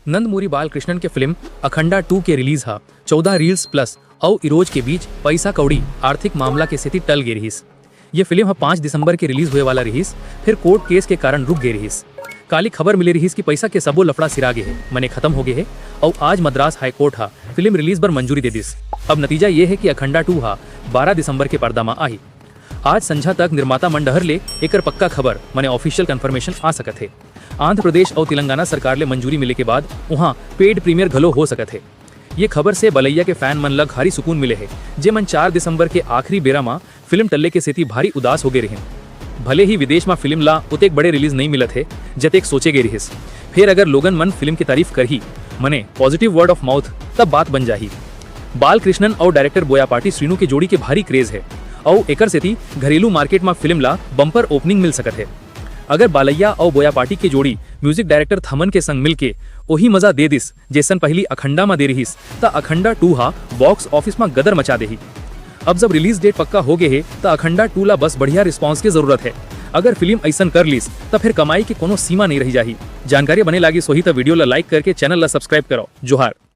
नंदमूरी बालकृष्णन के फिल्म अखंडा 2 के रिलीज हा 14 रील्स प्लस और इरोज के बीच पैसा कौड़ी आर्थिक मामला के स्थिति टल गे रहीस। ये फिल्म 5 दिसंबर के रिलीज हुए वाला रहीस, फिर कोर्ट केस के कारण रुक गे रहीस। काली खबर मिले रहीस कि पैसा के सबो लफड़ा सिरा गे है, मने खत्म हो गए है और आज मद्रास हाई कोर्ट हा फिल्म रिलीज पर मंजूरी दे दिस। अब नतीजा ये है कि अखंडा 2 हा 12 दिसंबर के पर्दा में आई। आज संझा तक निर्माता मन डहर ले एकर पक्का खबर मने ऑफिशियल कंफर्मेशन आ सकत है। आंध्र प्रदेश और तेलंगाना सरकार ले मंजूरी मिले के बाद वहाँ पेड प्रीमियर घलो हो सकत है। ये खबर से बलैया के फैन मन लग भारी सुकून मिले है, जे मन 4 दिसंबर के आखिरी बेरा में फिल्म टल्ले के सेती भारी उदास हो गए रहे। भले ही विदेश में फिल्म ला उतेक बड़े रिलीज नहीं मिलत है जतेक सोचे गए रहिस, फिर अगर लोगन मन फिल्म की तारीफ कर ही मने पॉजिटिव वर्ड ऑफ माउथ तब बात बन जाही। बालकृष्णन और डायरेक्टर बोयापाटी श्रीनु की जोड़ी के भारी क्रेज है और एकर सेती घरेलू मार्केट में फिल्म ला बम्पर ओपनिंग मिल सकत है। अगर बालैया और बोयापाटी की जोड़ी म्यूजिक डायरेक्टर थमन के संग मिलके वही मजा दे दिस जैसन पहली अखंडा में दे रहीस, ता अखंडा 2 हा बॉक्स ऑफिस में गदर मचा देही। अब जब रिलीज डेट पक्का हो गए है तो अखंडा 2 ला बस बढ़िया रिस्पांस की जरूरत है। अगर फिल्म ऐसा कर लीस तो फिर कमाई की कोनो सीमा नहीं रही जाही। जानकारी बने लागी सोही तो वीडियो ला लाइक करके चैनल ला सब्सक्राइब करो। जोहार।